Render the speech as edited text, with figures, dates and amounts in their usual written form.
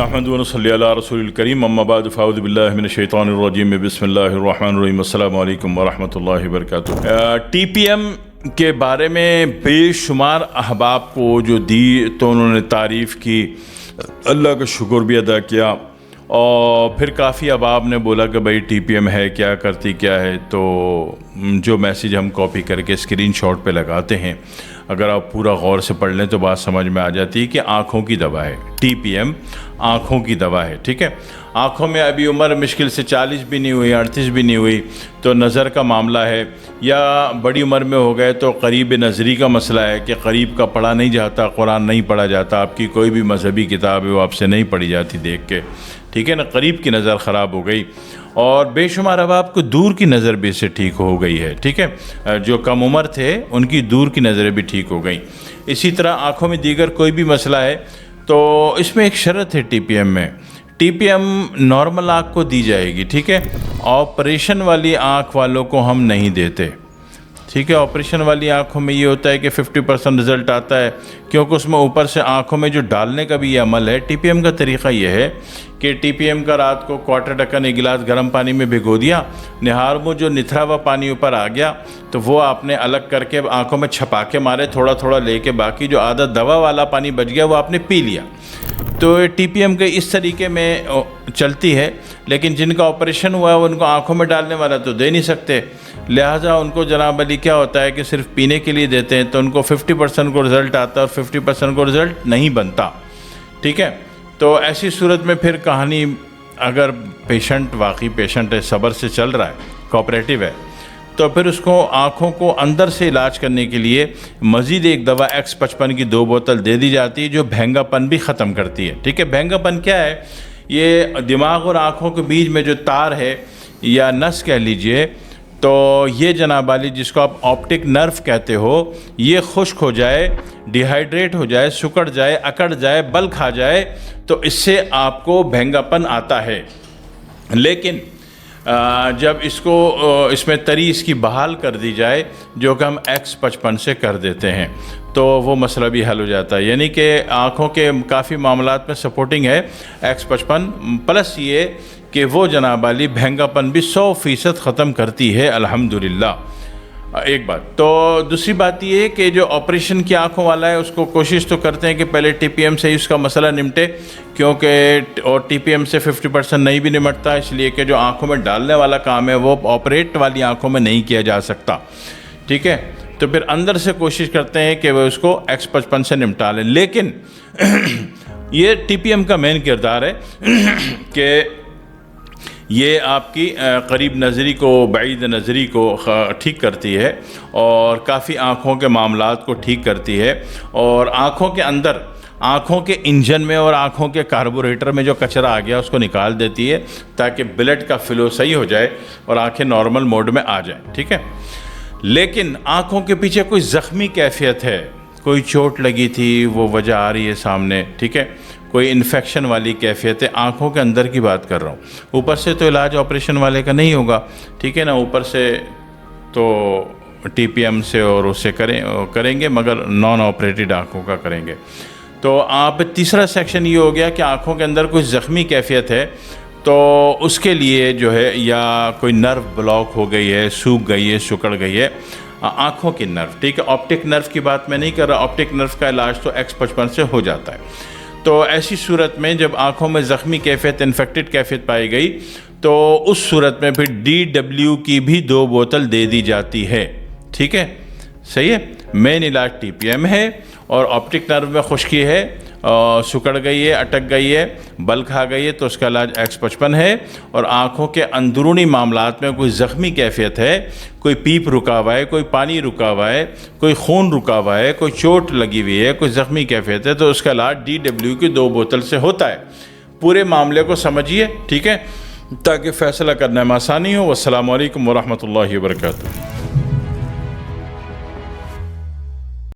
نحمد و نصلی علی رسول الکریم اما بعد فاعوذ باللہ من الشیطان الرجیم بسم اللہ الرحمن الرحیم السلام علیکم ورحمۃ اللہ وبرکاتہ۔ ٹی پی ایم کے بارے میں بے شمار احباب کو جو دی تو انہوں نے تعریف کی، اللہ کا شکر بھی ادا کیا، اور پھر کافی احباب نے بولا کہ بھائی ٹی پی ایم ہے کیا، کرتی کیا ہے، تو جو میسیج ہم کاپی کر کے اسکرین شاٹ پہ لگاتے ہیں، اگر آپ پورا غور سے پڑھ لیں تو بات سمجھ میں آ جاتی ہے کہ آنکھوں کی دوا ہے۔ ٹی پی ایم آنکھوں کی دوا ہے، ٹھیک ہے۔ آنکھوں میں ابھی عمر مشکل سے 40 بھی نہیں ہوئی، 38 بھی نہیں ہوئی تو نظر کا معاملہ ہے، یا بڑی عمر میں ہو گئے تو قریب نظری کا مسئلہ ہے کہ قریب کا پڑھا نہیں جاتا، قرآن نہیں پڑھا جاتا، آپ کی کوئی بھی مذہبی کتاب ہے وہ آپ سے نہیں پڑھی جاتی دیکھ کے، ٹھیک ہے نا، قریب کی نظر خراب ہو گئی، اور بے شمار اب آپ کو دور کی نظر بھی سے ٹھیک ہو گئی ہے، ٹھیک ہے۔ جو کم عمر تھے ان کی دور کی نظریں بھی ٹھیک ہو گئیں۔ اسی طرح آنکھوں میں دیگر کوئی بھی مسئلہ ہے تو اس میں ایک شرط ہے ٹی پی ایم میں، ٹی پی ایم نارمل آنکھ کو دی جائے گی، ٹھیک ہے، آپریشن والی آنکھ والوں کو ہم نہیں دیتے، ٹھیک ہے۔ آپریشن والی آنکھوں میں یہ ہوتا ہے کہ 50% رزلٹ آتا ہے، کیونکہ اس میں اوپر سے آنکھوں میں جو ڈالنے کا بھی یہ عمل ہے۔ ٹی پی ایم کا طریقہ یہ ہے کہ ٹی پی ایم کا رات کو کوارٹر ڈھکن ایک گلاس گرم پانی میں بھگو دیا، نہار میں جو نتھرا ہوا پانی اوپر آ گیا تو وہ آپ نے الگ کر کے آنکھوں میں چھپا کے مارے، تھوڑا تھوڑا لے کے، باقی جو آدھا دوا والا پانی بچ گیا وہ آپ نے پی لیا۔ تو ٹی پی ایم کے اس طریقے میں چلتی ہے، لیکن جن کا آپریشن ہوا ہے ان کو آنکھوں میں ڈالنے والا تو دے نہیں سکتے، لہٰذا ان کو جناب علی کیا ہوتا ہے کہ صرف پینے کے لیے دیتے ہیں، تو ان کو 50% کو رزلٹ آتا ہے اور 50% کو رزلٹ نہیں بنتا، ٹھیک ہے۔ تو ایسی صورت میں پھر کہانی، اگر پیشنٹ واقعی پیشنٹ ہے، صبر سے چل رہا ہے، کوآپریٹیو ہے، تو پھر اس کو آنکھوں کو اندر سے علاج کرنے کے لیے مزید ایک دوا X55 کی 2 بوتل دے دی جاتی ہے جو بھینگا پن بھی ختم کرتی ہے، ٹھیک ہے۔ بھینگا پن کیا ہے؟ یہ دماغ اور آنکھوں کے بیچ میں جو تار ہے یا نس کہہ لیجئے، تو یہ جناب علی جس کو آپ آپٹک نرو کہتے ہو، یہ خشک ہو جائے، ڈی ہائیڈریٹ ہو جائے، سکڑ جائے، اکڑ جائے، بل کھا جائے تو اس سے آپ کو بھینگا پن آتا ہے۔ لیکن جب اس میں تری اس کی بحال کر دی جائے، جو کہ ہم X55 سے کر دیتے ہیں، تو وہ مسئلہ بھی حل ہو جاتا ہے، یعنی کہ آنکھوں کے کافی معاملات میں سپورٹنگ ہے X55 پلس یہ کہ وہ جناب علی بھینگا پن بھی 100% ختم کرتی ہے الحمدللہ۔ ایک بات تو دوسری بات یہ ہے کہ جو آپریشن کی آنکھوں والا ہے اس کو کوشش تو کرتے ہیں کہ پہلے ٹی پی ایم سے ہی اس کا مسئلہ نمٹے، کیونکہ اور ٹی پی ایم سے 50% نہیں بھی نمٹتا، اس لیے کہ جو آنکھوں میں ڈالنے والا کام ہے وہ آپریٹ والی آنکھوں میں نہیں کیا جا سکتا، ٹھیک ہے۔ تو پھر اندر سے کوشش کرتے ہیں کہ وہ اس کو X55 سے نمٹا لیں، لیکن یہ ٹی پی ایم کا مین کردار ہے کہ یہ آپ کی قریب نظری کو، بعید نظری کو ٹھیک کرتی ہے، اور کافی آنکھوں کے معاملات کو ٹھیک کرتی ہے، اور آنکھوں کے اندر، آنکھوں کے انجن میں اور آنکھوں کے کاربوریٹر میں جو کچرا آ گیا اس کو نکال دیتی ہے، تاکہ بلڈ کا فلو صحیح ہو جائے اور آنکھیں نارمل موڈ میں آ جائیں، ٹھیک ہے۔ لیکن آنکھوں کے پیچھے کوئی زخمی کیفیت ہے، کوئی چوٹ لگی تھی وہ وجہ آ رہی ہے سامنے، ٹھیک ہے، کوئی انفیکشن والی کیفیت ہے، آنکھوں کے اندر کی بات کر رہا ہوں، اوپر سے تو علاج آپریشن والے کا نہیں ہوگا، ٹھیک ہے نا، اوپر سے تو ٹی پی ایم سے اور اس سے کریں گے، مگر نان آپریٹڈ آنکھوں کا کریں گے۔ تو آپ تیسرا سیکشن یہ ہو گیا کہ آنکھوں کے اندر کوئی زخمی کیفیت ہے تو اس کے لیے جو ہے، یا کوئی نرو بلاک ہو گئی ہے، سوکھ گئی ہے، سکڑ گئی ہے آنکھوں کی نرو، ٹھیک ہے۔ آپٹک نرو کی بات میں نہیں کر رہا، آپٹک نرو کا علاج تو X55 سے ہو جاتا ہے۔ تو ایسی صورت میں جب آنکھوں میں زخمی کیفیت، انفیکٹڈ کیفیت پائی گئی تو اس صورت میں پھر DW کی بھی 2 بوتل دے دی جاتی ہے، ٹھیک ہے، صحیح ہے۔ مین علاج ٹی پی ایم ہے، اور آپٹک نرو میں خشکی ہے، سکڑ گئی ہے، اٹک گئی ہے، بل کھا گئی ہے تو اس کا علاج X55 ہے، اور آنکھوں کے اندرونی معاملات میں کوئی زخمی کیفیت ہے، کوئی پیپ رکا ہوا ہے، کوئی پانی رکا ہوا ہے، کوئی خون رکا ہوا ہے، کوئی چوٹ لگی ہوئی ہے، کوئی زخمی کیفیت ہے، تو اس کا علاج DW کی 2 بوتل سے ہوتا ہے۔ پورے معاملے کو سمجھیے، ٹھیک ہے، تاکہ فیصلہ کرنے میں آسانی ہو۔ والسلام علیکم ورحمۃ اللہ وبرکاتہ۔